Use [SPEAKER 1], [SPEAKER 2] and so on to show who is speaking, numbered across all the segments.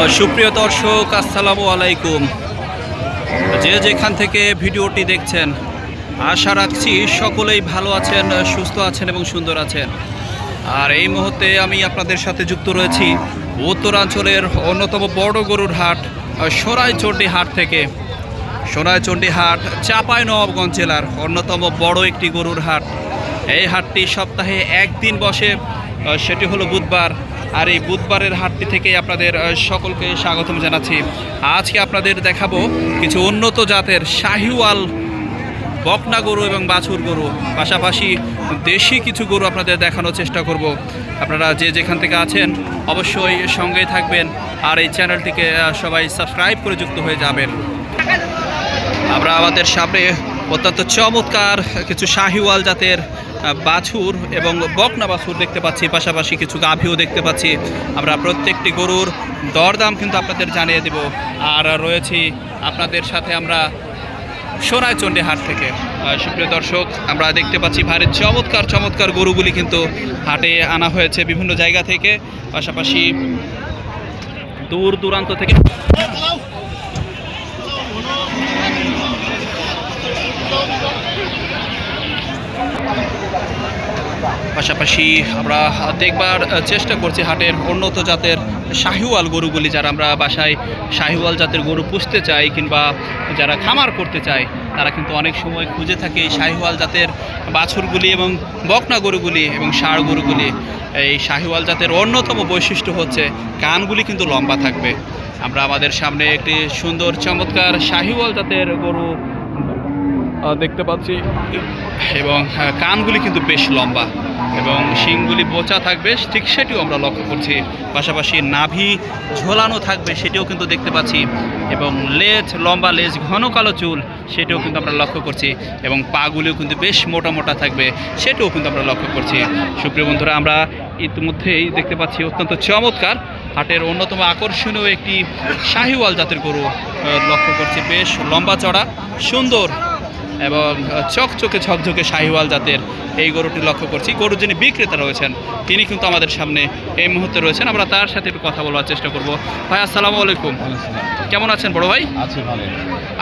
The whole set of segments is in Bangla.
[SPEAKER 1] সুপ্রিয় দর্শক, আসসালামু আলাইকুম। যে যেখান থেকে ভিডিওটি দেখছেন, আশা রাখছি সকলেই ভালো আছেন, সুস্থ আছেন এবং সুন্দর আছেন। আর এই মুহূর্তে আমি আপনাদের সাথে যুক্ত রয়েছি উত্তরাঞ্চলের অন্যতম বড় গরুর হাট সরাইচণ্ডী হাট থেকে। সরাইচণ্ডী হাট চাঁপাইনবাবগঞ্জ জেলার অন্যতম বড় একটি গরুর হাট। এই হাটটি সপ্তাহে একদিন বসে, সেটি হলো বুধবার। আর এই বুধবারের হাটটি থেকে আপনাদের সকলকে স্বাগতম জানাচ্ছি। আজকে আপনাদের দেখাবো কিছু উন্নত জাতের শাহিওয়াল বকনা গরু এবং বাছুর গরু, পাশাপাশি দেশি কিছু গরু আপনাদের দেখানোর চেষ্টা করব। আপনারা যে যেখান থেকে আছেন অবশ্যই সঙ্গেই থাকবেন, আর এই চ্যানেলটিকে সবাই সাবস্ক্রাইব করে যুক্ত হয়ে যাবেন। আমরা আমাদের সামনে অত্যন্ত চমৎকার কিছু শাহিওয়াল জাতের বাছুর এবং বকনা বাছুর দেখতে পাচ্ছি, পাশাপাশি কিছু গাভীও দেখতে পাচ্ছি। আমরা প্রত্যেকটি গরুর দরদাম কিন্তু আপনাদের জানিয়ে দেব। আর রয়েছি আপনাদের সাথে আমরা সরাইচণ্ডী হাট থেকে। সুপ্রিয় দর্শক, আমরা দেখতে পাচ্ছি ভারী চমৎকার চমৎকার গরুগুলি কিন্তু হাটে আনা হয়েছে বিভিন্ন জায়গা থেকে, পাশাপাশি দূর দূরান্ত থেকে। পাশাপাশি আমরা দেখবার চেষ্টা করছি হাটের উন্নত জাতের শাহিওয়াল গরুগুলি। যারা আমরা বাসায় শাহিওয়াল জাতের গরু পুষতে চাই কিংবা যারা খামার করতে চায়, তারা কিন্তু অনেক সময় খুঁজে থাকে এই শাহিওয়াল জাতের বাছুরগুলি এবং বকনা গরুগুলি এবং ষাঁড় গরুগুলি। এই শাহিওয়াল জাতের অন্যতম বৈশিষ্ট্য হচ্ছে কানগুলি কিন্তু লম্বা থাকবে। আমরা আমাদের সামনে একটি সুন্দর চমৎকার শাহিওয়াল জাতের গরু দেখতে পাচ্ছি, এবং কানগুলি কিন্তু বেশ লম্বা এবং শিংগুলি বোচা থাকবে, ঠিক সেটিও আমরা লক্ষ্য করছি। পাশাপাশি নাভি ঝোলানো থাকবে, সেটিও কিন্তু দেখতে পাচ্ছি, এবং লেজ লম্বা, লেজ ঘন কালো চুল, সেটিও কিন্তু আমরা লক্ষ্য করছি, এবং পাগুলিও কিন্তু বেশ মোটা মোটা থাকবে, সেটিও কিন্তু আমরা লক্ষ্য করছি। সুপ্রিয় বন্ধুরা, আমরা ইতিমধ্যেই দেখতে পাচ্ছি অত্যন্ত চমৎকার হাটের অন্যতম আকর্ষণীয় একটি শাহিওয়াল জাতের গরু লক্ষ্য করছি। বেশ লম্বা চড়া, সুন্দর এবং চকচকে ঝকঝকে শাহিওয়াল জাতের এই গরুটি লক্ষ্য করছি। গরুর যিনি বিক্রেতা রয়েছেন তিনি কিন্তু আমাদের সামনে এই মুহূর্তে রয়েছেন। আমরা তার সাথে একটু কথা বলার চেষ্টা করব। ভাই, আসসালামু আলাইকুম। কেমন আছেন বড় ভাই?
[SPEAKER 2] আছি ভালো।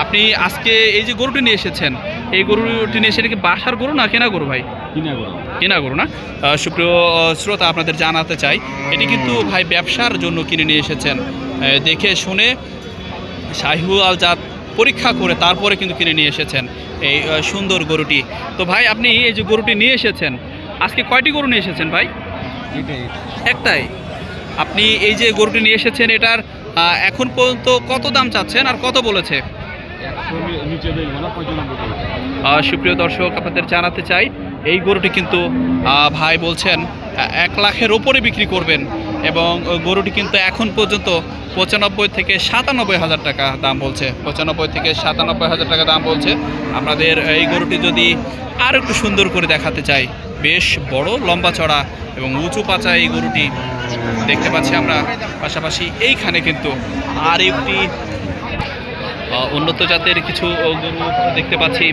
[SPEAKER 1] আপনি আজকে এই যে গরুটি নিয়ে এসেছেন, এই গরুটি নিয়ে এসে কি বাসার গরু না কেনা গরু ভাই? কেনা গরু না? সুপ্রিয় শ্রোতা, আপনাদের জানাতে চাই এটি কিন্তু ভাই ব্যবসার জন্য কিনে নিয়ে এসেছেন। দেখে শুনে শাহিওয়াল জাত পরীক্ষা করে তারপরে কিন্তু কিনে নিয়ে এসেছেন এই সুন্দর গরুটি। তো ভাই, আপনি এই যে গরুটি নিয়ে এসেছেন, আজকে কয়টি গরু নিয়ে এসেছেন ভাই? একটাই। আপনি এই যে গরুটি নিয়ে এসেছেন, এটার এখন পর্যন্ত কত দাম চাচ্ছেন আর কত বলেছে? সুপ্রিয় দর্শক, আপনাদের জানাতে চাই এই গরুটি কিন্তু ভাই বলছেন 1 লাখের ওপরে বিক্রি করবেন, এবং গরুটি কিন্তু এখন পর্যন্ত 95 থেকে 97 হাজার টাকা দাম বলছে। 95 থেকে 97 হাজার টাকা দাম বলছে। আপনাদের এই গরুটি যদি আর একটু সুন্দর করে দেখাতে চাই, বেশ বড় লম্বা চড়া এবং উঁচু পাচা এই গরুটি দেখতে পাচ্ছি আমরা। পাশাপাশি এইখানে কিন্তু আর একটি উন্নত জাতের কিছু গরু দেখতে পাচ্ছি।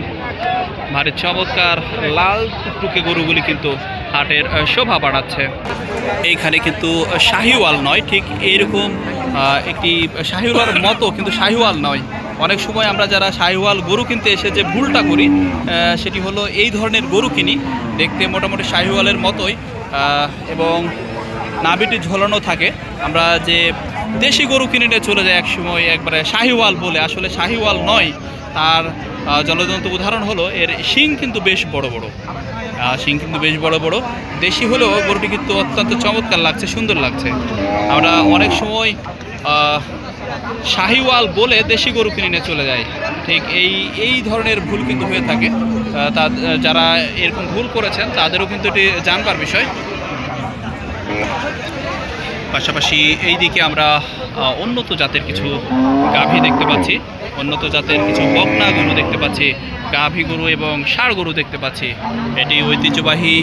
[SPEAKER 1] ভারী চমৎকার লাল টুকটুকে গরুগুলি কিন্তু হাটের শোভা বাড়াচ্ছে। এইখানে কিন্তু শাহিওয়াল নয়, ঠিক এইরকম একটি শাহিওয়াল মতো, কিন্তু শাহিওয়াল নয়। অনেক সময় আমরা যারা শাহিওয়াল গরু কিনতে এসে যে ভুলটা করি, সেটি হলো এই ধরনের গরু কিনি, দেখতে মোটামুটি শাহিওয়ালের মতোই এবং নাভিটি ঝোলানো থাকে। আমরা যে দেশি গরু কিনে নিয়ে চলে যায় এক সময় একবারে শাহিওয়াল বলে, আসলে শাহিওয়াল নয়। তার জ্বলন্ত উদাহরণ হলো এর শিং কিন্তু বেশ বড় বড়, শিং কিন্তু বেশ বড় বড়। দেশি হলেও গরুটি কিন্তু অত্যন্ত চমৎকার লাগছে, সুন্দর লাগছে। আমরা অনেক সময় শাহিওয়াল বলে দেশি গরু কিনে নিয়ে চলে যায়, ঠিক এই ধরনের ভুল কিন্তু হয়ে থাকে। যারা এরকম ভুল করেছেন তাদেরও কিন্তু এটি জানবার বিষয়। পাশাপাশি এই দিকে আমরা উন্নত জাতের কিছু গাভী দেখতে পাচ্ছি, উন্নত জাতের কিছু বকনা গরু দেখতে পাচ্ছি, গাভী গরু এবং ষাঁড় গরু দেখতে পাচ্ছি। এটি ঐতিহ্যবাহী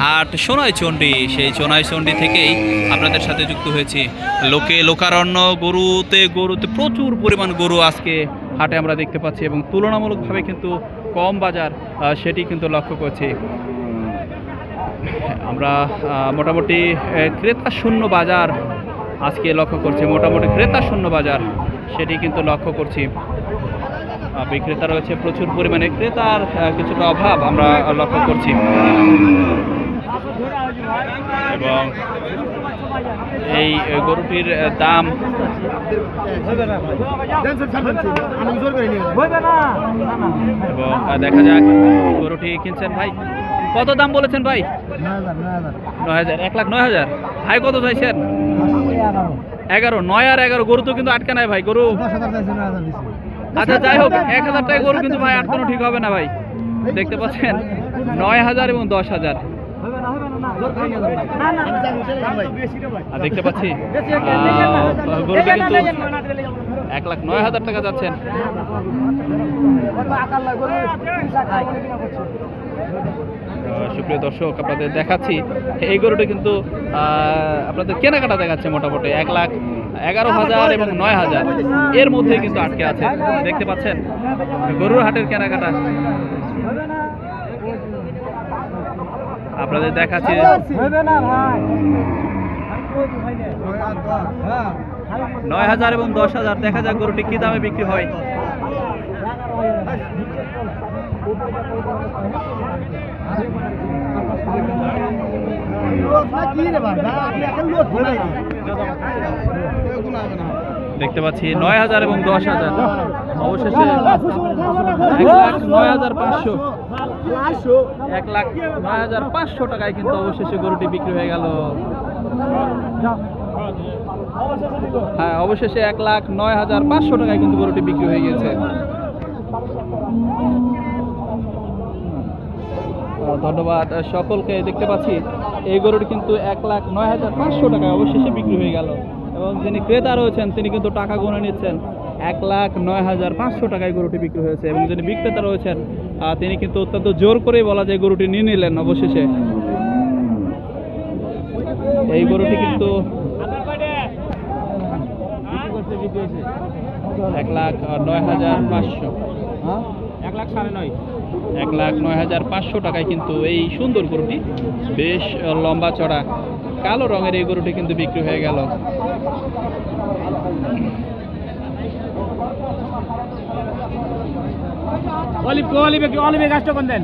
[SPEAKER 1] হাট সোনাইচণ্ডী। সেই সোনাইচণ্ডী থেকেই আপনাদের সাথে যুক্ত হয়েছি। লোকারণ্য গরুতে প্রচুর পরিমাণ গরু আজকে হাটে আমরা দেখতে পাচ্ছি, এবং তুলনামূলকভাবে কিন্তু কম বাজার, সেটি কিন্তু লক্ষ্য করছি। আমরা মোটামুটি ক্রেতা শূন্য বাজার আজকে লক্ষ্য করছি মোটামুটি ক্রেতা শূন্য বাজার, সেটি কিন্তু লক্ষ্য করছি। বিক্রেতা রয়েছে প্রচুর পরিমাণে, ক্রেতার কিছুটা অভাব আমরা লক্ষ্য করছি। এবং এই গরুটির দাম এবং দেখা যাক গরুটি কিনছেন ভাই, কত দাম বলেছেন ভাই? 9,000, 1,09,000। ভাই কত চাইছেন? 11। 9 আর 11 গরু তো কিন্তু আটকে নাই ভাই, গরু। আচ্ছা যাই হোক, 1,000 টাকা গরু কিন্তু ভাই আটকানো ঠিক হবে না ভাই। দেখতে পাচ্ছেন 9,000 এবং 10,000 দেখতে পাচ্ছি। গরুটি কিন্তু 1,09,000 টাকা যাচ্ছেন। সুপ্রিয় দর্শক, আপনাদের দেখাচ্ছি এই গরুটা কিন্তু আপনাদের কেনাকাটা দেখাচ্ছে মোটামুটি 1,11,000 এবং 9,000 এর মধ্যে কিন্তু আটকে আছে। দেখতে পাচ্ছেন গরুর হাটের কেনাকাটা আপনাদের দেখাচ্ছি। 9,000 এবং 10,000। দেখা যাক গরুটি কি দামে বিক্রি হয়। দেখতে পাচ্ছি 9,000 এবং 10,000। অবশেষে 1,09,500, 1,09,500 টাকায় কিন্তু অবশেষে গরুটি বিক্রি হয়ে গেল। হ্যাঁ, অবশেষে 1,09,500 টাকায় কিন্তু গরুটি বিক্রি হয়ে গেছে। ধন্যবাদ সকলকে। দেখতে পাচ্ছি এই গরুটি কিন্তু 1,09,500 টাকায় অবশেষে বিক্রি হয়ে গেল এবং যিনি ক্রেতা রয়েছেন তিনি কিন্তু টাকা গুনে নিচ্ছেন। 1,09,500 টাকায় গরুটি বিক্রি হয়েছে এবং যিনি বিক্রেতা রয়েছেন তিনি কিন্তু অত্যন্ত জোর করেই বলা যায় গরুটি নিয়ে নিলেন। অবশেষে এই গরুটি কিন্তু 1,09,500, 1,09,500 টাকায় কিন্তু এই সুন্দর গরুটি, বেশ লম্বা চড়া কালো রঙের এই গরুটি কিন্তু বিক্রি হয়ে গেল।
[SPEAKER 2] অলিভে গাছটা কোন দেন?